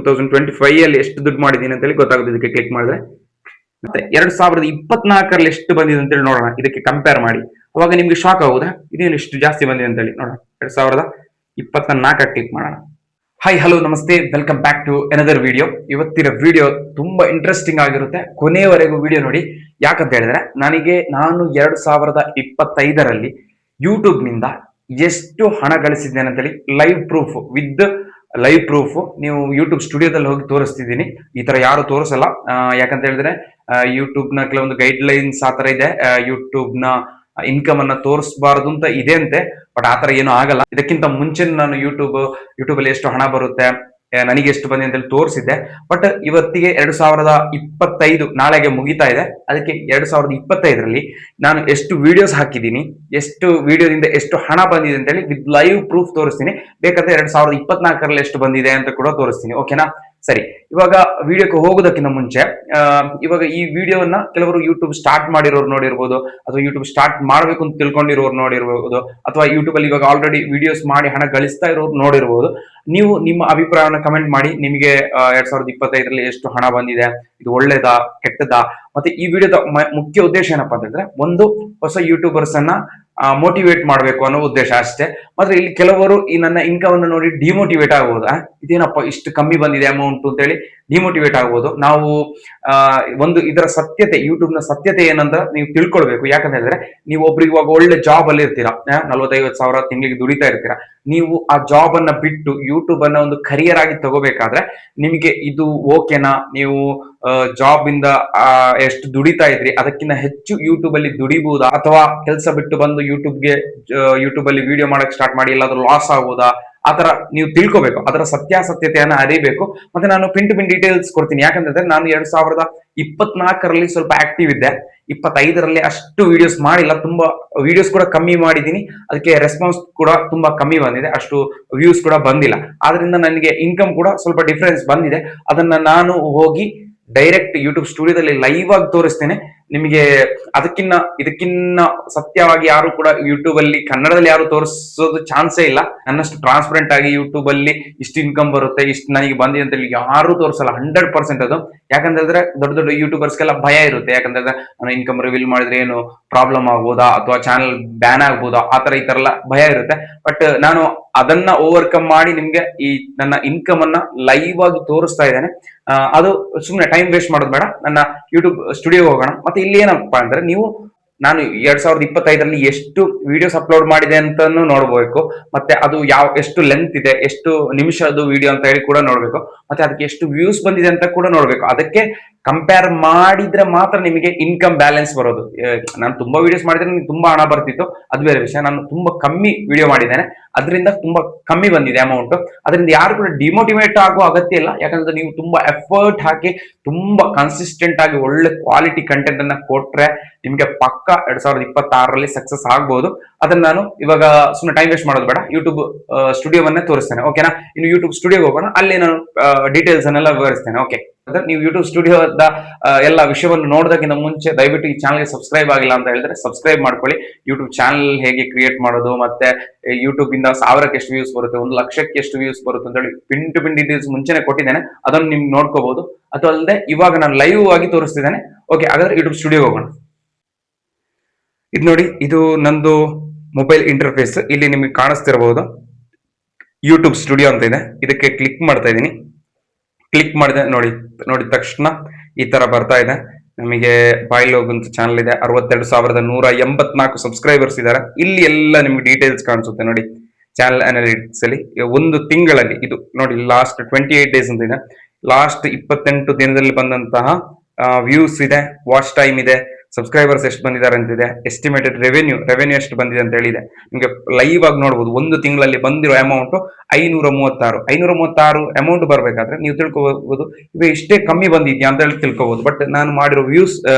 2025 ಅಲ್ಲಿ ಎಷ್ಟು ದುಡ್ಡು ಮಾಡಿದೀನಿ ಅಂತ ಹೇಳಿ ಗೊತ್ತಾಗುತ್ತೆ ಇದಕ್ಕೆ ಕ್ಲಿಕ್ ಮಾಡಿದ್ರೆ. ಮತ್ತೆ 2024ರಲ್ಲಿ ಎಷ್ಟು ಬಂದಿದೆ ಅಂತೇಳಿ ನೋಡೋಣ, ಇದಕ್ಕೆ ಕಂಪೇರ್ ಮಾಡಿ. ಅವಾಗ ನಿಮ್ಗೆ ಶಾಕ್ ಆಗುದಾ ಇದೇನು ಇಷ್ಟು ಜಾಸ್ತಿ ಬಂದಿದೆ ಅಂತೇಳಿ. ನೋಡೋಣ 2024 ಕ್ಲಿಕ್ ಮಾಡೋಣ. ಹಾಯ್ ಹಲೋ ನಮಸ್ತೆ, welcome back to another video. ಇವತ್ತಿನ ವಿಡಿಯೋ ತುಂಬಾ ಇಂಟ್ರೆಸ್ಟಿಂಗ್ ಆಗಿರುತ್ತೆ, ಕೊನೆಯವರೆಗೂ ವಿಡಿಯೋ ನೋಡಿ. ಯಾಕಂತ ಹೇಳಿದ್ರೆ ನಾನು 2025ರಲ್ಲಿ ಯೂಟ್ಯೂಬ್ ನಿಂದ ಎಷ್ಟು ಹಣ ಗಳಿಸಿದ್ದೇನೆ ಅಂತೇಳಿ ಲೈವ್ ಪ್ರೂಫ್ ನೀವು ಯೂಟ್ಯೂಬ್ ಸ್ಟುಡಿಯೋದಲ್ಲಿ ಹೋಗಿ ತೋರಿಸ್ತಿದ್ದೀನಿ. ಈ ತರ ಯಾರು ತೋರಿಸಲ್ಲ, ಯಾಕಂತ ಹೇಳಿದ್ರೆ ಯೂಟ್ಯೂಬ್ ನ ಕೆಲವೊಂದು ಗೈಡ್ ಲೈನ್ಸ್ ಆತರ ಇದೆ. ಯೂಟ್ಯೂಬ್ ನ ಇನ್ಕಮ್ ಅನ್ನ ತೋರಿಸಬಾರದು ಅಂತ ಇದೆ ಅಂತೆ, ಬಟ್ ಆತರ ಏನೂ ಆಗಲ್ಲ. ಇದಕ್ಕಿಂತ ಮುಂಚೆ ನಾನು ಯೂಟ್ಯೂಬ್ ಅಲ್ಲಿ ಎಷ್ಟು ಹಣ ಬರುತ್ತೆ, ನನಗೆ ಎಷ್ಟು ಬಂದಿದೆ ಅಂತ ತೋರಿಸಿದ್ದೆ. ಬಟ್ ಇವತ್ತಿಗೆ 2025 ನಾಳೆಗೆ ಮುಗಿತಾ ಇದೆ. ಅದಕ್ಕೆ 2025ರಲ್ಲಿ ನಾನು ಎಷ್ಟು ವಿಡಿಯೋಸ್ ಹಾಕಿದ್ದೀನಿ, ಎಷ್ಟು ವಿಡಿಯೋದಿಂದ ಎಷ್ಟು ಹಣ ಬಂದಿದೆ ಅಂತ ಹೇಳಿ ವಿತ್ ಲೈವ್ ಪ್ರೂಫ್ ತೋರಿಸ್ತೀನಿ. ಬೇಕಾದ್ರೆ 2024ರಲ್ಲಿ ಎಷ್ಟು ಬಂದಿದೆ ಅಂತ ಕೂಡ ತೋರಿಸ್ತೀನಿ. ಓಕೆನಾ? ಸರಿ, ಇವಾಗ ವಿಡಿಯೋಕ್ಕೆ ಹೋಗೋದಕ್ಕಿಂತ ಮುಂಚೆ ಇವಾಗ ಈ ವಿಡಿಯೋವನ್ನ ಕೆಲವರು ಯೂಟ್ಯೂಬ್ ಸ್ಟಾರ್ಟ್ ಮಾಡಿರೋರು ನೋಡಿರ್ಬೋದು, ಅಥವಾ ಯೂಟ್ಯೂಬ್ ಸ್ಟಾರ್ಟ್ ಮಾಡ್ಬೇಕು ಅಂತ ತಿಳ್ಕೊಂಡಿರೋರು ನೋಡಿರ್ಬೋದು, ಅಥವಾ ಯೂಟ್ಯೂಬ್ ಅಲ್ಲಿ ಇವಾಗ ಆಲ್ರೆಡಿ ವಿಡಿಯೋಸ್ ಮಾಡಿ ಹಣ ಗಳಿಸ್ತಾ ಇರೋರು ನೋಡಿರ್ಬೋದು. ನೀವು ನಿಮ್ಮ ಅಭಿಪ್ರಾಯವನ್ನು ಕಮೆಂಟ್ ಮಾಡಿ. ನಿಮಗೆ 2025ರಲ್ಲಿ ಎಷ್ಟು ಹಣ ಬಂದಿದೆ, ಇದು ಒಳ್ಳೇದಾ ಕೆಟ್ಟದಾ? ಮತ್ತೆ ಈ ವಿಡಿಯೋದ ಮುಖ್ಯ ಉದ್ದೇಶ ಏನಪ್ಪಾ ಅಂತಂದ್ರೆ, ಒಂದು ಹೊಸ ಯೂಟ್ಯೂಬರ್ಸ್ ಅನ್ನ ಮೋಟಿವೇಟ್ ಮಾಡಬೇಕು ಅನ್ನೋ ಉದ್ದೇಶ ಅಷ್ಟೇ. ಮಾತ್ರ ಇಲ್ಲಿ ಕೆಲವರು ಈ ನನ್ನ ಇನ್ಕಮ್ ಅನ್ನು ನೋಡಿ ಡಿಮೋಟಿವೇಟ್ ಆಗ್ಬೋದು. ಇದೇನಪ್ಪ ಇಷ್ಟು ಕಮ್ಮಿ ಬಂದಿದೆ ಅಮೌಂಟ್ ಅಂತ ಹೇಳಿ ಡಿಮೋಟಿವೇಟ್ ಆಗ್ಬೋದು. ನಾವು ಒಂದು ಇದರ ಸತ್ಯತೆ, ಯೂಟ್ಯೂಬ್ ನ ಸತ್ಯತೆ ಏನಂತ ನೀವು ತಿಳ್ಕೊಳ್ಬೇಕು. ಯಾಕಂತ ಹೇಳಿದ್ರೆ ನೀವು ಒಬ್ರಿಗೆ ಇವಾಗ ಒಳ್ಳೆ ಜಾಬ್ ಅಲ್ಲಿ ಇರ್ತೀರಾ, 40-50 ಸಾವಿರ ತಿಂಗಳಿಗೆ ದುಡಿತಾ ಇರ್ತೀರಾ. ನೀವು ಆ ಜಾಬ್ ಅನ್ನ ಬಿಟ್ಟು ಯೂಟ್ಯೂಬ್ ಅನ್ನ ಒಂದು ಕರಿಯರ್ ಆಗಿ ತಗೋಬೇಕಾದ್ರೆ ನಿಮಗೆ ಇದು ಓಕೆನಾ? ನೀವು ಜಾಬ್ ಇಂದ ಎಷ್ಟು ದುಡಿತಾ ಇದ್ರಿ ಅದಕ್ಕಿಂತ ಹೆಚ್ಚು ಯೂಟ್ಯೂಬ್ ಅಲ್ಲಿ ದುಡಿಬಹುದಾ, ಅಥವಾ ಕೆಲಸ ಬಿಟ್ಟು ಬಂದು ಯೂಟ್ಯೂಬ್ ಅಲ್ಲಿ ವಿಡಿಯೋ ಮಾಡಕ್ ಸ್ಟಾರ್ಟ್ ಮಾಡಿ ಎಲ್ಲಾದ್ರೂ ಲಾಸ್ ಆಗುದಾ? ಆತರ ನೀವು ತಿಳ್ಕೊಬೇಕು, ಅದರ ಸತ್ಯಾಸತ್ಯತೆಯನ್ನ ಅರಿಬೇಕು. ಮತ್ತೆ ನಾನು ಪಿನ್ ಟು ಪಿನ್ ಡೀಟೇಲ್ಸ್ ಕೊಡ್ತೀನಿ. ಯಾಕಂತಂದ್ರೆ ನಾನು 2024ರಲ್ಲಿ ಸ್ವಲ್ಪ ಆಕ್ಟಿವ್ ಇದ್ದೆ, 25ರಲ್ಲಿ ಅಷ್ಟು ವಿಡಿಯೋಸ್ ಮಾಡಿಲ್ಲ. ತುಂಬಾ ವಿಡಿಯೋಸ್ ಕೂಡ ಕಮ್ಮಿ ಮಾಡಿದ್ದೀನಿ, ಅದಕ್ಕೆ ರೆಸ್ಪಾನ್ಸ್ ಕೂಡ ತುಂಬಾ ಕಮ್ಮಿ ಬಂದಿದೆ, ಅಷ್ಟು ವ್ಯೂಸ್ ಕೂಡ ಬಂದಿಲ್ಲ. ಆದ್ರಿಂದ ನನಗೆ ಇನ್ಕಮ್ ಕೂಡ ಸ್ವಲ್ಪ ಡಿಫರೆನ್ಸ್ ಬಂದಿದೆ. ಅದನ್ನ ನಾನು ಹೋಗಿ ಡೈರೆಕ್ಟ್ ಯೂಟ್ಯೂಬ್ ಸ್ಟುಡಿಯೋದಲ್ಲಿ ಲೈವ್ ಆಗಿ ತೋರಿಸ್ತೇನೆ ನಿಮಗೆ. ಇದಕ್ಕಿನ್ನ ಸತ್ಯವಾಗಿ ಯಾರು ಕೂಡ ಯೂಟ್ಯೂಬ್ ಅಲ್ಲಿ ಕನ್ನಡದಲ್ಲಿ ಯಾರು ತೋರಿಸೋದು ಚಾನ್ಸೇ ಇಲ್ಲ. ನನ್ನಷ್ಟು ಟ್ರಾನ್ಸ್ಪರೆಂಟ್ ಆಗಿ ಯೂಟ್ಯೂಬ್ ಅಲ್ಲಿ ಇಷ್ಟು ಇನ್ಕಮ್ ಬರುತ್ತೆ, ಇಷ್ಟು ನನಗೆ ಬಂದಿದೆ ಅಂತ ಹೇಳಿ ಯಾರು ತೋರಿಸಲ್ಲ 100% ಅದು. ಯಾಕಂತಂದ್ರೆ ದೊಡ್ಡ ದೊಡ್ಡ ಯೂಟ್ಯೂಬರ್ಸ್ಗೆಲ್ಲ ಭಯ ಇರುತ್ತೆ. ಯಾಕಂತಂದ್ರೆ ನಾನು ಇನ್ಕಮ್ ರಿವೀಲ್ ಮಾಡಿದ್ರೆ ಏನು ಪ್ರಾಬ್ಲಮ್ ಆಗ್ಬೋದಾ, ಅಥವಾ ಚಾನಲ್ ಬ್ಯಾನ್ ಆಗ್ಬೋದಾ, ಈ ತರ ಎಲ್ಲ ಭಯ ಇರುತ್ತೆ. ಬಟ್ ನಾನು ಅದನ್ನ ಓವರ್ಕಮ್ ಮಾಡಿ ನಿಮ್ಗೆ ಈ ನನ್ನ ಇನ್ಕಮ್ ಅನ್ನ ಲೈವ್ ಆಗಿ ತೋರಿಸ್ತಾ ಇದ್ದೇನೆ. ಅದು ಸುಮ್ಮನೆ ಟೈಮ್ ವೇಸ್ಟ್ ಮಾಡೋದು ಬೇಡ, ನನ್ನ ಯೂಟ್ಯೂಬ್ ಸ್ಟುಡಿಯೋ ಹೋಗೋಣ. ಮತ್ತೆ ಇಲ್ಲಿ ಏನಪ್ಪಾ ಅಂದ್ರೆ, ನಾನು 2025ರಲ್ಲಿ ಎಷ್ಟು ವಿಡಿಯೋಸ್ ಅಪ್ಲೋಡ್ ಮಾಡಿದೆ ಅಂತಾನು ನೋಡ್ಬೇಕು. ಮತ್ತೆ ಅದು ಎಷ್ಟು ಲೆಂತ್ ಇದೆ, ಎಷ್ಟು ನಿಮಿಷದ್ದು ವಿಡಿಯೋ ಅಂತ ಹೇಳಿ ಕೂಡ ನೋಡ್ಬೇಕು. ಮತ್ತೆ ಅದಕ್ಕೆ ಎಷ್ಟು ವ್ಯೂಸ್ ಬಂದಿದೆ ಅಂತ ಕೂಡ ನೋಡ್ಬೇಕು. ಅದಕ್ಕೆ ಕಂಪೇರ್ ಮಾಡಿದ್ರೆ ಮಾತ್ರ ನಿಮಗೆ ಇನ್ಕಮ್ ಬ್ಯಾಲೆನ್ಸ್ ಬರೋದು. ನಾನು ತುಂಬಾ ವಿಡಿಯೋಸ್ ಮಾಡಿದ್ರೆ ನನಗೆ ತುಂಬಾ ಹಣ ಬರ್ತಿತ್ತು, ಅದು ಬೇರೆ ವಿಷಯ. ನಾನು ತುಂಬಾ ಕಮ್ಮಿ ವಿಡಿಯೋ ಮಾಡಿದ್ದೇನೆ, ಅದರಿಂದ ತುಂಬಾ ಕಮ್ಮಿ ಬಂದಿದೆ ಅಮೌಂಟ್. ಅದರಿಂದ ಯಾರು ಕೂಡ ಡಿಮೋಟಿವೇಟ್ ಆಗುವ ಅಗತ್ಯ ಇಲ್ಲ. ಯಾಕಂದ್ರೆ ನೀವು ತುಂಬಾ ಎಫರ್ಟ್ ಹಾಕಿ ತುಂಬಾ ಕನ್ಸಿಸ್ಟೆಂಟ್ ಆಗಿ ಒಳ್ಳೆ ಕ್ವಾಲಿಟಿ ಕಂಟೆಂಟ್ ಅನ್ನ ಕೊಟ್ರೆ ನಿಮ್ಗೆ ಪಕ್ಕ 2026ರಲ್ಲಿ ಸಕ್ಸಸ್ ಆಗ್ಬಹುದು. ಅದನ್ನ ನಾನು ಇವಾಗ ಸುಮ್ಮನೆ ಟೈಮ್ ವೇಸ್ಟ್ ಮಾಡೋದು ಬೇಡ, ಯೂಟ್ಯೂಬ್ ಸ್ಟುಡಿಯೋವನ್ನೇ ತೋರಿಸ್ತೇನೆ. ಓಕೆನಾ? ಇನ್ನು ಯೂಟ್ಯೂಬ್ ಸ್ಟುಡಿಯೋಗೆ ಹೋಗೋಣ, ಅಲ್ಲಿ ನಾನು ಡೀಟೇಲ್ಸ್ ಅನ್ನೆಲ್ಲ ವಿವರಿಸ್ತೇನೆ. ಓಕೆ, ನೀವು ಯೂಟ್ಯೂಬ್ ಸ್ಟುಡಿಯೋದ ಎಲ್ಲ ವಿಷಯವನ್ನು ನೋಡೋದಕ್ಕಿಂತ ಮುಂಚೆ ದಯವಿಟ್ಟು ಈ ಚಾನಲ್ಗೆ ಸಬ್ಸ್ಕ್ರೈಬ್ ಆಗಿಲ್ಲ ಅಂತ ಹೇಳಿದ್ರೆ ಸಬ್ಸ್ಕ್ರೈಬ್ ಮಾಡ್ಕೊಳ್ಳಿ. ಯೂಟ್ಯೂಬ್ ಚಾನಲ್ ಹೇಗೆ ಕ್ರಿಯೇಟ್ ಮಾಡೋದು, ಮತ್ತೆ ಯೂಟ್ಯೂಬ್ ಇಂದ 1000ಕ್ಕೆ ಎಷ್ಟು ವ್ಯೂಸ್ ಬರುತ್ತೆ, 1 ಲಕ್ಷಕ್ಕೆ ಎಷ್ಟು ವ್ಯೂಸ್ ಬರುತ್ತೆ ಅಂತ ಹೇಳಿ ಪಿನ್ ಟು ಪಿನ್ ಡೀಟೇಲ್ಸ್ ಮುಂಚೆನೆ ಕೊಟ್ಟಿದ್ದೇನೆ, ಅದನ್ನು ನಿಮ್ಗೆ ನೋಡ್ಕೋಬಹುದು. ಅದು ಅಲ್ಲದೆ ಇವಾಗ ನಾನು ಲೈವ್ ಆಗಿ ತೋರಿಸ್ತಿದ್ದೇನೆ. ಓಕೆ, ಹಾಗಾದ್ರೆ ಯೂಟ್ಯೂಬ್ ಸ್ಟುಡಿಯೋ ಹೋಗೋಣ. ಇದು ನೋಡಿ, ಇದು ನಂದು ಮೊಬೈಲ್ ಇಂಟರ್ಫೇಸ್. ಇಲ್ಲಿ ನಿಮಗೆ ಕಾಣಿಸ್ತಿರಬಹುದು ಯೂಟ್ಯೂಬ್ ಸ್ಟುಡಿಯೋ ಅಂತ ಇದೆ. ಇದಕ್ಕೆ ಕ್ಲಿಕ್ ಮಾಡ್ತಾ ಇದ್ದೀನಿ. ಕ್ಲಿಕ್ ಮಾಡಿದೆ, ನೋಡಿದ ತಕ್ಷಣ ಈ ತರ ಬರ್ತಾ ಇದೆ. ನಮಗೆ ಬಾಯ್ಲೋಗ್ ಅಂತ ಚಾನಲ್ ಇದೆ, 62,184 ಸಬ್ಸ್ಕ್ರೈಬರ್ಸ್ ಇದ್ದಾರೆ. ಇಲ್ಲಿ ಎಲ್ಲ ನಿಮ್ಗೆ ಡೀಟೇಲ್ಸ್ ಕಾಣಿಸುತ್ತೆ ನೋಡಿ. ಚಾನಲ್ ಅನಾಲಿಟಿಕ್ಸ್ ಅಲ್ಲಿ ಒಂದು ತಿಂಗಳಲ್ಲಿ ಇದು ನೋಡಿ, ಲಾಸ್ಟ್ 28 ಡೇಸ್ ಅಂತ ಇದೆ. ಲಾಸ್ಟ್ 28 ದಿನದಲ್ಲಿ ಬಂದಂತಹ ವ್ಯೂಸ್ ಇದೆ, ವಾಚ್ ಟೈಮ್ ಇದೆ, ಸಬ್ಸ್ಕ್ರೈಬರ್ಸ್ ಎಷ್ಟು ಬಂದಿದ್ದಾರೆ ಅಂತಿದೆ, ಎಸ್ಟಿಮೇಟೆಡ್ ರೆವೆನ್ಯೂ ಎಷ್ಟು ಬಂದಿದೆ ಅಂತ ಹೇಳಿದೆ. ನಿಮಗೆ ಲೈವ್ ಆಗಿ ನೋಡಬಹುದು. ಒಂದು ತಿಂಗಳಲ್ಲಿ ಬಂದಿರೋ ಅಮೌಂಟ್ 536 ಅಮೌಂಟ್ ಬರಬೇಕಾದ್ರೆ ನೀವು ತಿಳ್ಕೋಬಹುದು ಇವ ಇಷ್ಟೇ ಕಮ್ಮಿ ಬಂದಿದ್ಯಾ ಅಂತ ಹೇಳಿ ತಿಳ್ಕೋಬಹುದು. ಬಟ್ ನಾನು ಮಾಡಿರೋ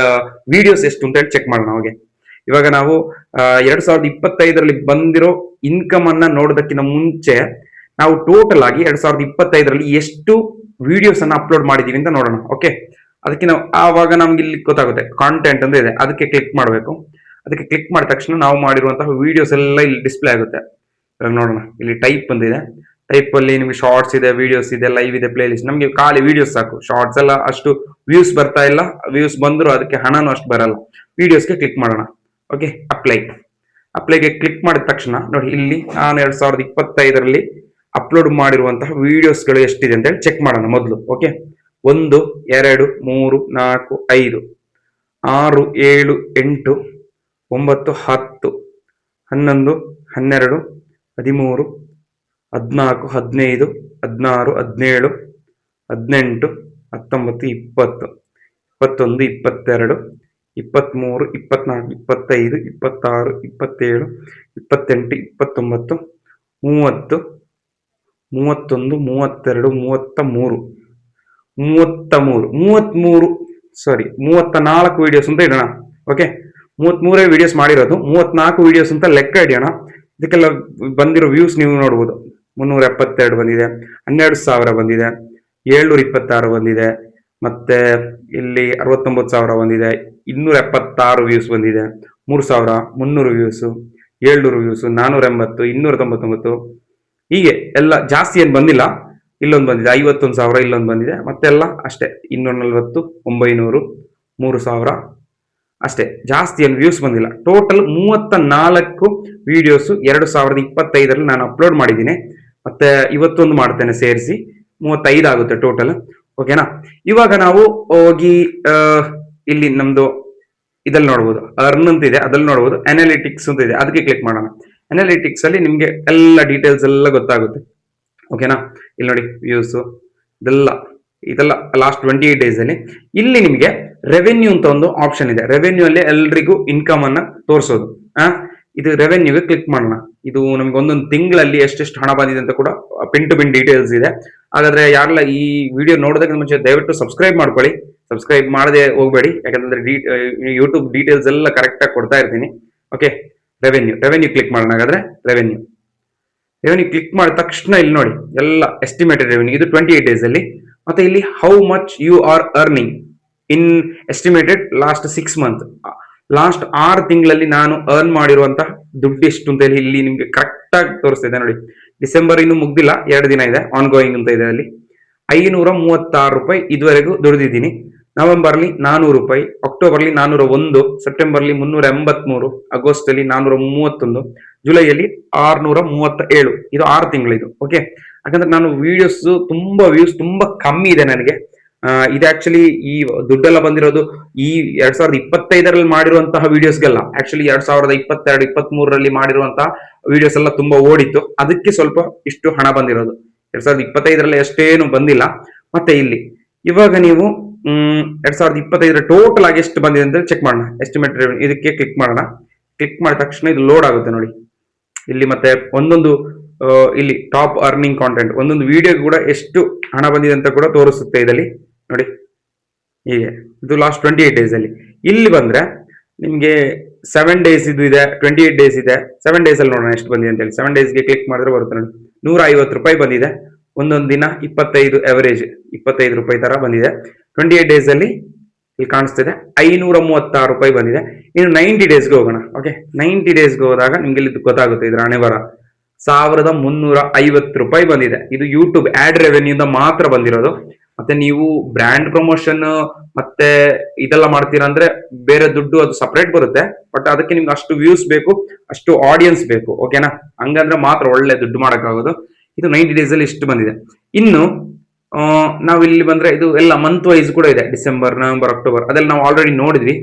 ವಿಡಿಯೋಸ್ ಎಷ್ಟು ಅಂತ ಹೇಳಿ ಚೆಕ್ ಮಾಡೋಣ. ಹೋಗಿ ಇವಾಗ ನಾವು 2025ರಲ್ಲಿ ಬಂದಿರೋ ಇನ್ಕಮ್ ಅನ್ನ ನೋಡೋದಕ್ಕಿಂತ ಮುಂಚೆ ನಾವು ಟೋಟಲ್ ಆಗಿ 2025ರಲ್ಲಿ ಎಷ್ಟು ವಿಡಿಯೋಸ್ ಅನ್ನ ಅಪ್ಲೋಡ್ ಮಾಡಿದೀವಿ ಅಂತ ನೋಡೋಣ. ಓಕೆ, ಅದಕ್ಕೆ ನಾವು ಆವಾಗ ನಮ್ಗೆ ಇಲ್ಲಿ ಗೊತ್ತಾಗುತ್ತೆ ಕಾಂಟೆಂಟ್ ಅಂತ ಇದೆ, ಅದಕ್ಕೆ ಕ್ಲಿಕ್ ಮಾಡಬೇಕು. ಅದಕ್ಕೆ ಕ್ಲಿಕ್ ಮಾಡಿದ ತಕ್ಷಣ ನಾವು ಮಾಡಿರುವಂತಹ ವಿಡಿಯೋಸ್ ಎಲ್ಲ ಇಲ್ಲಿ ಡಿಸ್ಪ್ಲೇ ಆಗುತ್ತೆ. ನೋಡೋಣ, ಇಲ್ಲಿ ಟೈಪ್ ಬಂದಿದೆ. ಟೈಪ್ ಅಲ್ಲಿ ನಿಮ್ಗೆ ಶಾರ್ಟ್ಸ್ ಇದೆ, ವಿಡಿಯೋಸ್ ಇದೆ, ಲೈವ್ ಇದೆ, ಪ್ಲೇ ಲಿಸ್ಟ್. ನಮ್ಗೆ ಖಾಲಿ ವಿಡಿಯೋಸ್ ಸಾಕು. ಶಾರ್ಟ್ಸ್ ಎಲ್ಲ ಅಷ್ಟು ವ್ಯೂಸ್ ಬರ್ತಾ ಇಲ್ಲ, ವ್ಯೂಸ್ ಬಂದ್ರು ಅದಕ್ಕೆ ಹಣನೂ ಅಷ್ಟು ಬರಲ್ಲ. ವಿಡಿಯೋಸ್ಗೆ ಕ್ಲಿಕ್ ಮಾಡೋಣ. ಓಕೆ, ಅಪ್ಲೈಗೆ ಕ್ಲಿಕ್ ಮಾಡಿದ ತಕ್ಷಣ ನೋಡಿ, ಇಲ್ಲಿ ನಾನು 2025ರಲ್ಲಿ ಅಪ್ಲೋಡ್ ಮಾಡಿರುವಂತಹ ವಿಡಿಯೋಸ್ಗಳು ಎಷ್ಟಿದೆ ಅಂತ ಹೇಳಿ ಚೆಕ್ ಮಾಡೋಣ ಮೊದಲು. ಓಕೆ, 1 2 3 4 5 6 7 8 9 10 11 12 13 14 15 16 17 18 19 20 21 22 23 24 25 26 27 28 29 30 31 32 33 ಸಾರಿ 34 ವಿಡಿಯೋಸ್ ಅಂತ ಇಡೋಣ. ಓಕೆ, 33 ವಿಡಿಯೋಸ್ ಮಾಡಿರೋದು, 34 ವಿಡಿಯೋಸ್ ಅಂತ ಲೆಕ್ಕ ಹಿಡಿಯೋಣ. ಇದಕ್ಕೆಲ್ಲ ಬಂದಿರೋ ವ್ಯೂಸ್ ನೀವು ನೋಡ್ಬೋದು. 372 ಬಂದಿದೆ, 12,000 ಬಂದಿದೆ, 726 ಬಂದಿದೆ, ಮತ್ತೆ ಇಲ್ಲಿ 69,000 ಬಂದಿದೆ, 276 ವ್ಯೂಸ್ ಬಂದಿದೆ, 3,000, 300 ವ್ಯೂಸ್, 700 ವ್ಯೂಸ್, 480, 299. ಹೀಗೆ ಎಲ್ಲ ಜಾಸ್ತಿ ಏನು ಬಂದಿಲ್ಲ. ಇಲ್ಲೊಂದು ಬಂದಿದೆ 51,000, ಇಲ್ಲೊಂದು ಬಂದಿದೆ, ಮತ್ತೆಲ್ಲ ಅಷ್ಟೇ 240, 900, 3,000 ಅಷ್ಟೇ. ಜಾಸ್ತಿ ಏನು ವ್ಯೂಸ್ ಬಂದಿಲ್ಲ. ಟೋಟಲ್ 34 ವಿಡಿಯೋಸ್ 2025ರಲ್ಲಿ ನಾನು ಅಪ್ಲೋಡ್ ಮಾಡಿದ್ದೀನಿ. ಮತ್ತೆ ಇವತ್ತೊಂದು ಮಾಡ್ತೇನೆ ಸೇರಿಸಿ 35 ಆಗುತ್ತೆ ಟೋಟಲ್. ಓಕೆನಾ? ಇವಾಗ ನಾವು ಹೋಗಿ ಇಲ್ಲಿ ನಮ್ದು ಇದಲ್ಲಿ ನೋಡ್ಬೋದು, ಅರ್ನ್ ಅಂತ ಇದೆ, ಅದ್ರಲ್ಲಿ ನೋಡ್ಬೋದು, ಅನಾಲಿಟಿಕ್ಸ್ ಅಂತ ಇದೆ, ಅದಕ್ಕೆ ಕ್ಲಿಕ್ ಮಾಡೋಣ. ಅನಾಲಿಟಿಕ್ಸ್ ಅಲ್ಲಿ ನಿಮ್ಗೆ ಎಲ್ಲ ಡೀಟೇಲ್ಸ್ ಎಲ್ಲ ಗೊತ್ತಾಗುತ್ತೆ. ಓಕೆನಾ? ಇಲ್ಲಿ ನೋಡಿ ವ್ಯೂಸ್ ಇದೆಲ್ಲ ಲಾಸ್ಟ್ 28 ಡೇಸ್ ಅಲ್ಲಿ. ಇಲ್ಲಿ ನಿಮಗೆ ರೆವೆನ್ಯೂ ಅಂತ ಒಂದು ಆಪ್ಷನ್ ಇದೆ. ರೆವೆನ್ಯೂ ಅಲ್ಲಿ ಎಲ್ರಿಗೂ ಇನ್ಕಮ್ ಅನ್ನ ತೋರಿಸೋದು. ಇದು ರೆವೆನ್ಯೂಗೆ ಕ್ಲಿಕ್ ಮಾಡೋಣ. ಇದು ನಮ್ಗೆ ಒಂದೊಂದು ತಿಂಗಳಲ್ಲಿ ಎಷ್ಟೆಷ್ಟು ಹಣ ಬಂದಿದೆ ಅಂತ ಕೂಡ ಪಿನ್ ಟು ಪಿನ್ ಡೀಟೇಲ್ಸ್ ಇದೆ. ಹಾಗಾದ್ರೆ ಯಾರೆಲ್ಲ ಈ ವಿಡಿಯೋ ನೋಡೋದಕ್ಕೆ ಮುಂಚೆ ದಯವಿಟ್ಟು ಸಬ್ಸ್ಕ್ರೈಬ್ ಮಾಡ್ಕೊಳ್ಳಿ. ಸಬ್ಸ್ಕ್ರೈಬ್ ಮಾಡದೆ ಹೋಗ್ಬೇಡಿ, ಯಾಕಂದ್ರೆ ಯೂಟ್ಯೂಬ್ ಡೀಟೇಲ್ಸ್ ಎಲ್ಲ ಕರೆಕ್ಟ್ ಆಗಿ ಕೊಡ್ತಾ ಇರ್ತೀನಿ. ಓಕೆ, ರೆವೆನ್ಯೂ ಕ್ಲಿಕ್ ಮಾಡೋಣ. ಹಾಗಾದ್ರೆ ರೆವೆನ್ಯೂ ಕ್ಲಿಕ್ ಮಾಡಿದ ತಕ್ಷಣ ಇಲ್ಲಿ ನೋಡಿ ಎಲ್ಲ ಎಸ್ಟಿಮೇಟೆಡ್ ರೆವೆನ್ಯೂ, ಇದು 28 ಡೇಸ್ ಅಲ್ಲಿ. ಮತ್ತೆ ಇಲ್ಲಿ how much you are earning in estimated last 6 month, last 6 ತಿಂಗಳಲ್ಲಿ ನಾನು ಅರ್ನ್ ಮಾಡಿರುವಂತಹ ದುಡ್ಡು ಎಷ್ಟು ಅಂತ ಹೇಳಿ ಇಲ್ಲಿ ನಿಮ್ಗೆ ಕರೆಕ್ಟ್ ಆಗಿ ತೋರಿಸ್ತಿದೆ ನೋಡಿ. ಡಿಸೆಂಬರ್ ಇನ್ನು ಮುಗ್ದಿಲ್ಲ, 2 ದಿನ ಇದೆ, ಆನ್ ಗೋಯಿಂಗ್ ಅಂತ ಇದೆ. ಅಲ್ಲಿ 536 ರೂಪಾಯಿ ಇದುವರೆಗೂ ದುಡಿದಿದ್ದೀನಿ. ನವೆಂಬರ್ ಅಲ್ಲಿ 400 ರೂಪಾಯಿ, ಅಕ್ಟೋಬರ್ ಅಲ್ಲಿ 401, ಸೆಪ್ಟೆಂಬರ್ ಅಲ್ಲಿ 383, ಆಗಸ್ಟ್ ಅಲ್ಲಿ 431, ಜುಲೈಯಲ್ಲಿ 637. ಇದು 6 ತಿಂಗಳಿದು. ಓಕೆ, ಯಾಕಂದ್ರೆ ನಾನು ವಿಡಿಯೋಸ್ ವ್ಯೂಸ್ ತುಂಬಾ ಕಮ್ಮಿ ಇದೆ ನನಗೆ. ಇದು ಆಕ್ಚುಲಿ ಈ ದುಡ್ಡೆಲ್ಲ ಬಂದಿರೋದು ಈ 2025ರಲ್ಲಿ ಮಾಡಿರುವಂತಹ ವಿಡಿಯೋಸ್ಗೆಲ್ಲ. ಆಕ್ಚುಲಿ 2022, 23ರಲ್ಲಿ ಮಾಡಿರುವಂತಹ ವಿಡಿಯೋಸ್ ಎಲ್ಲ ತುಂಬಾ ಓಡಿತ್ತು, ಅದಕ್ಕೆ ಸ್ವಲ್ಪ ಇಷ್ಟು ಹಣ ಬಂದಿರೋದು. 2025ರಲ್ಲಿ ಅಷ್ಟೇನು ಬಂದಿಲ್ಲ. ಮತ್ತೆ ಇಲ್ಲಿ ಇವಾಗ ನೀವು 2025ರ ಟೋಟಲ್ ಆಗಿ ಎಷ್ಟು ಬಂದಿದೆ ಅಂತ ಚೆಕ್ ಮಾಡೋಣ. ಎಸ್ಟಿಮೇಟ್ ರೆವೆನ್ಯೂ ಇದಕ್ಕೆ ಕ್ಲಿಕ್ ಮಾಡೋಣ. ಕ್ಲಿಕ್ ಮಾಡಿದ ತಕ್ಷಣ ಇದು ಲೋಡ್ ಆಗುತ್ತೆ ನೋಡಿ. ಇಲ್ಲಿ ಮತ್ತೆ ಒಂದೊಂದು ಇಲ್ಲಿ ಟಾಪ್ ಅರ್ನಿಂಗ್ ಕಾಂಟೆಂಟ್, ಒಂದೊಂದು ವಿಡಿಯೋ ಕೂಡ ಎಷ್ಟು ಹಣ ಬಂದಿದೆ ಅಂತ ಕೂಡ ತೋರಿಸುತ್ತೆ ಇದರಲ್ಲಿ ನೋಡಿ. ಹೀಗೆ ಇದು ಲಾಸ್ಟ್ 28 ಡೇಸ್ ಅಲ್ಲಿ. ಇಲ್ಲಿ ಬಂದ್ರೆ ನಿಮ್ಗೆ 7 ಡೇಸ್ ಇದು ಇದೆ, 28 ಡೇಸ್ ಇದೆ. 7 ಡೇಸ್ ಅಲ್ಲಿ ನೋಡೋಣ ಎಷ್ಟು ಬಂದಿದೆ ಅಂತ ಹೇಳಿ. 7 ಡೇಸ್ಗೆ ಕ್ಲಿಕ್ ಮಾಡಿದ್ರೆ ಬರುತ್ತೆ ನೋಡಿ. 150 ರೂಪಾಯಿ ಬಂದಿದೆ. ಒಂದೊಂದು ದಿನ 25 ಅವರೇಜ್ 25 ರೂಪಾಯಿ ತರ ಬಂದಿದೆ. 28 ಡೇಸ್ ಅಲ್ಲಿ ಇಲ್ಲಿ ಕಾಣಿಸ್ತಿದೆ 536 ರೂಪಾಯಿ ಬಂದಿದೆ. ಇನ್ನು 90 ಡೇಸ್ಗೆ ಹೋಗೋಣ. ಓಕೆ, 90 ಡೇಸ್ಗೆ ಹೋದಾಗ ನಿಮ್ಗೆ ಇಲ್ಲಿ ಗೊತ್ತಾಗುತ್ತೆ ಇದ್ರ ಹಣೆ ಬರ. 1350 ರೂಪಾಯಿ ಬಂದಿದೆ. ಇದು ಯೂಟ್ಯೂಬ್ ಆಡ್ ರೆವೆನ್ಯೂದ ಮಾತ್ರ ಬಂದಿರೋದು. ಮತ್ತೆ ನೀವು ಬ್ರ್ಯಾಂಡ್ ಪ್ರಮೋಷನ್ ಮತ್ತೆ ಇದೆಲ್ಲ ಮಾಡ್ತೀರಾ ಅಂದ್ರೆ ಬೇರೆ ದುಡ್ಡು ಅದು ಸಪರೇಟ್ ಬರುತ್ತೆ. ಬಟ್ ಅದಕ್ಕೆ ನಿಮ್ಗೆ ಅಷ್ಟು ವ್ಯೂಸ್ ಬೇಕು, ಅಷ್ಟು ಆಡಿಯನ್ಸ್ ಬೇಕು. ಓಕೆನಾ? ಹಂಗಂದ್ರೆ ಮಾತ್ರ ಒಳ್ಳೆ ದುಡ್ಡು ಮಾಡಕ್ಕಾಗೋದು. ಇದು 90 ಡೇಸ್ ಅಲ್ಲಿ ಇಷ್ಟು ಬಂದಿದೆ. ಇನ್ನು ನಾವು ಇಲ್ಲಿ ಬಂದ್ರೆ ಇದು ಎಲ್ಲ ಮಂತ್ ವೈಸ್ ಕೂಡ ಇದೆ. ಡಿಸೆಂಬರ್, ನವೆಂಬರ್, ಅಕ್ಟೋಬರ್ ಅದೆಲ್ಲ ನಾವು ಆಲ್ರೆಡಿ ನೋಡಿದ್ವಿ.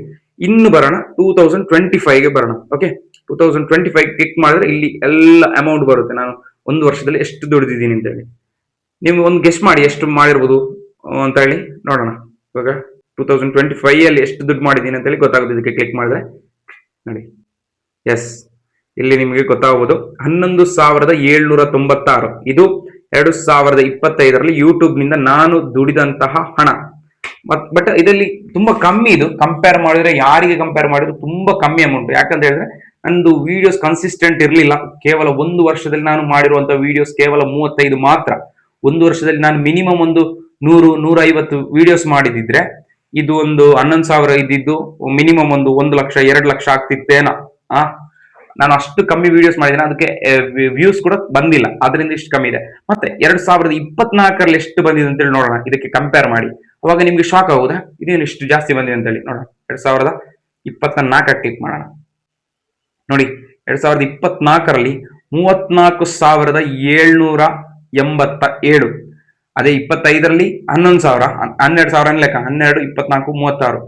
ಇನ್ನು ಬರೋಣ 2025ಗೆ ಬರೋಣ. ಓಕೆ, 2025 ಕ್ಲಿಕ್ ಮಾಡಿದ್ರೆ ಇಲ್ಲಿ ಎಲ್ಲ ಅಮೌಂಟ್ ಬರುತ್ತೆ. ನಾನು ಒಂದು ವರ್ಷದಲ್ಲಿ ಎಷ್ಟು ದುಡಿದಿದ್ದೀನಿ ಅಂತ ಹೇಳಿ ನೀವು ಒಂದು ಗೆಸ್ಟ್ ಮಾಡಿ ಎಷ್ಟು ಮಾಡಿರ್ಬೋದು ಅಂತ ಹೇಳಿ ನೋಡೋಣ. ಇವಾಗ 2025 ಅಲ್ಲಿ ಎಷ್ಟು ದುಡ್ಡು ಮಾಡಿದ್ದೀನಿ ಅಂತ ಹೇಳಿ ಗೊತ್ತಾಗುತ್ತೆ. ಇದಕ್ಕೆ ಕ್ಲಿಕ್ ಮಾಡಿದ್ರೆ ನೋಡಿ, ಎಸ್ ಇಲ್ಲಿ ನಿಮಗೆ ಗೊತ್ತಾಗಬಹುದು 11,796. ಇದು 2025ರಲ್ಲಿ ಯೂಟ್ಯೂಬ್ ನಿಂದ ನಾನು ದುಡಿದಂತಹ ಹಣ. ಬಟ್ ಇದರಲ್ಲಿ ತುಂಬಾ ಕಮ್ಮಿ. ಇದು ಕಂಪೇರ್ ಮಾಡಿದ್ರೆ, ಯಾರಿಗೆ ಕಂಪೇರ್ ಮಾಡಿದ್ರು ತುಂಬಾ ಕಮ್ಮಿ ಅಮೌಂಟ್. ಯಾಕಂತ ಹೇಳಿದ್ರೆ ನಂದು ವಿಡಿಯೋಸ್ ಕನ್ಸಿಸ್ಟೆಂಟ್ ಇರಲಿಲ್ಲ. ಕೇವಲ ಒಂದು ವರ್ಷದಲ್ಲಿ ನಾನು ಮಾಡಿರುವಂತಹ ವಿಡಿಯೋಸ್ ಕೇವಲ 35 ಮಾತ್ರ. ಒಂದು ವರ್ಷದಲ್ಲಿ ನಾನು ಮಿನಿಮಮ್ ಒಂದು 100-150 ವಿಡಿಯೋಸ್ ಮಾಡಿದಿದ್ರೆ ಇದು ಒಂದು 11,000 ಇದ್ದಿದ್ದು ಮಿನಿಮಮ್ ಒಂದು 1 ಲಕ್ಷ 2 ಲಕ್ಷ ಆಗ್ತಿತ್ತೇನೋ. ನಾನು ಅಷ್ಟು ಕಮ್ಮಿ ವಿಡಿಯೋಸ್ ಮಾಡಿದ್ದೇನೆ, ಅದಕ್ಕೆ ವ್ಯೂಸ್ ಕೂಡ ಬಂದಿಲ್ಲ, ಅದರಿಂದ ಇಷ್ಟು ಕಮ್ಮಿ ಇದೆ. ಮತ್ತೆ 2024ರಲ್ಲಿ ಎಷ್ಟು ಬಂದಿದೆ ಅಂತೇಳಿ ನೋಡೋಣ, ಇದಕ್ಕೆ ಕಂಪೇರ್ ಮಾಡಿ. ಅವಾಗ ನಿಮ್ಗೆ ಶಾಕ್ ಆಗುದಾ ಇದೇನು ಇಷ್ಟು ಜಾಸ್ತಿ ಬಂದಿದೆ ಅಂತೇಳಿ. ನೋಡೋಣ 2024 ಕ್ಲಿಕ್ ಮಾಡೋಣ. ನೋಡಿ 2024ರಲ್ಲಿ 34,787. ಅದೇ 25ರಲ್ಲಿ 11,000, 12,000 ಲೆಕ್ಕ, 12, 24, 36.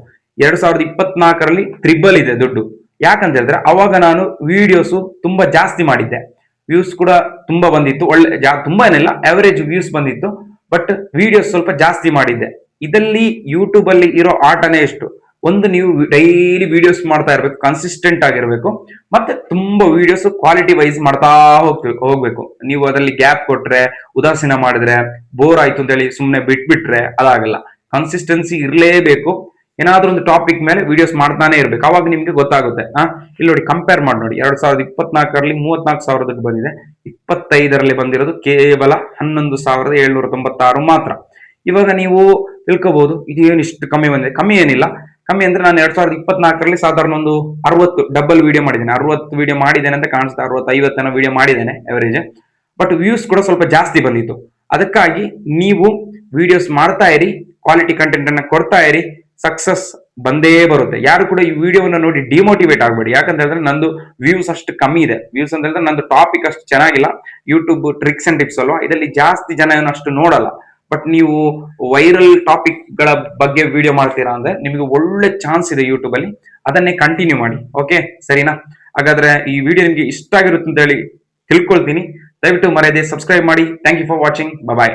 2024ರಲ್ಲಿ ತ್ರಿಬಲ್ ಇದೆ ದುಡ್ಡು. ಯಾಕಂತ ಹೇಳಿದ್ರೆ ಅವಾಗ ನಾನು ವಿಡಿಯೋಸ್ ತುಂಬಾ ಜಾಸ್ತಿ ಮಾಡಿದ್ದೆ, ವ್ಯೂಸ್ ಕೂಡ ತುಂಬಾ ಬಂದಿತ್ತು, ಒಳ್ಳೆ ತುಂಬಾ ಏನಿಲ್ಲ, ಅವರೇಜ್ ವ್ಯೂಸ್ ಬಂದಿತ್ತು, ಬಟ್ ವಿಡಿಯೋಸ್ ಸ್ವಲ್ಪ ಜಾಸ್ತಿ ಮಾಡಿದ್ದೆ. ಇದರಲ್ಲಿ ಯೂಟ್ಯೂಬ್ ಅಲ್ಲಿ ಇರೋ ಆಟನೇ ಎಷ್ಟು, ಒಂದು ನೀವು ಡೈಲಿ ವಿಡಿಯೋಸ್ ಮಾಡ್ತಾ ಇರ್ಬೇಕು, ಕನ್ಸಿಸ್ಟೆಂಟ್ ಆಗಿರ್ಬೇಕು, ಮತ್ತೆ ತುಂಬಾ ವಿಡಿಯೋಸ್ ಕ್ವಾಲಿಟಿ ವೈಸ್ ಮಾಡ್ತಾ ಹೋಗ್ಬೇಕು. ನೀವು ಅದರಲ್ಲಿ ಗ್ಯಾಪ್ ಕೊಟ್ರೆ, ಉದಾಸೀನ ಮಾಡಿದ್ರೆ, ಬೋರ್ ಆಯ್ತು ಅಂತ ಹೇಳಿ ಸುಮ್ಮನೆ ಬಿಟ್ಬಿಟ್ರೆ ಅದಾಗಲ್ಲ. ಕನ್ಸಿಸ್ಟೆನ್ಸಿ ಇರಲೇಬೇಕು. ಏನಾದ್ರೂ ಒಂದು ಟಾಪಿಕ್ ಮೇಲೆ ವಿಡಿಯೋಸ್ ಮಾಡ್ತಾನೆ ಇರ್ಬೇಕು, ಅವಾಗ ನಿಮ್ಗೆ ಗೊತ್ತಾಗುತ್ತೆ. ಇಲ್ಲಿ ನೋಡಿ, ಕಂಪೇರ್ ಮಾಡಿ ನೋಡಿ. 2024ರಲ್ಲಿ 34,000 ದುಡ್ಡು ಬಂದಿದೆ, 25ರಲ್ಲಿ ಬಂದಿರೋದು ಕೇವಲ 11,796 ಮಾತ್ರ. ಇವಾಗ ನೀವು ತಿಳ್ಕೋಬಹುದು ಇದೇನು ಇಷ್ಟು ಕಮ್ಮಿ ಬಂದಿದೆ. ಕಮ್ಮಿ ಏನಿಲ್ಲ, ಕಮ್ಮಿ ಅಂದ್ರೆ ನಾನು 2024ರಲ್ಲಿ ಸಾಧಾರಣ ಒಂದು 60 ಡಬಲ್ ವಿಡಿಯೋ ಮಾಡಿದ್ದೇನೆ, 60 ವಿಡಿಯೋ ಮಾಡಿದ್ದೇನೆ ಅಂತ ಕಾಣಿಸುತ್ತೆ, 60-50 ವಿಡಿಯೋ ಮಾಡಿದ್ದೇನೆ ಅವರೇಜ್. ಬಟ್ ವ್ಯೂಸ್ ಕೂಡ ಸ್ವಲ್ಪ ಜಾಸ್ತಿ ಬಂದಿತ್ತು. ಅದಕ್ಕಾಗಿ ನೀವು ವಿಡಿಯೋಸ್ ಮಾಡ್ತಾ ಇರಿ, ಕ್ವಾಲಿಟಿ ಕಂಟೆಂಟ್ ಅನ್ನ ಕೊಡ್ತಾ ಇರಿ, ಸಕ್ಸಸ್ ಬಂದೇ ಬರುತ್ತೆ. ಯಾರು ಕೂಡ ಈ ವಿಡಿಯೋವನ್ನ ನೋಡಿ ಡಿಮೋಟಿವೇಟ್ ಆಗಬೇಡಿ. ಯಾಕಂತ ಹೇಳಿದ್ರೆ ನಂದು ವ್ಯೂಸ್ ಅಷ್ಟು ಕಮ್ಮಿ ಇದೆ. ವ್ಯೂಸ್ ಅಂತ ಹೇಳಿದ್ರೆ ನಂದು ಟಾಪಿಕ್ ಅಷ್ಟು ಚೆನ್ನಾಗಿಲ್ಲ. ಯೂಟ್ಯೂಬ್ ಟ್ರಿಕ್ಸ್ ಅಂಡ್ ಟಿಪ್ಸ್ ಅಲ್ವಾ, ಇದರಲ್ಲಿ ಜಾಸ್ತಿ ಜನ ಏನು ಅಷ್ಟು ನೋಡಲ್ಲ. ಬಟ್ ನೀವು ವೈರಲ್ ಟಾಪಿಕ್ ಗಳ ಬಗ್ಗೆ ವಿಡಿಯೋ ಮಾಡ್ತೀರಾ ಅಂದ್ರೆ ನಿಮಗೆ ಒಳ್ಳೆ ಚಾನ್ಸ್ ಇದೆ ಯೂಟ್ಯೂಬ್ ಅಲ್ಲಿ, ಅದನ್ನೇ ಕಂಟಿನ್ಯೂ ಮಾಡಿ. ಓಕೆ, ಸರಿನಾ? ಹಾಗಾದ್ರೆ ಈ ವಿಡಿಯೋ ನಿಮ್ಗೆ ಇಷ್ಟ ಆಗಿರುತ್ತೆ ಅಂತ ಹೇಳಿ ತಿಳ್ಕೊಳ್ತೀನಿ. ದಯವಿಟ್ಟು ಮರೆಯದೆ ಸಬ್ಸ್ಕ್ರೈಬ್ ಮಾಡಿ. Thank you for watching. Bye.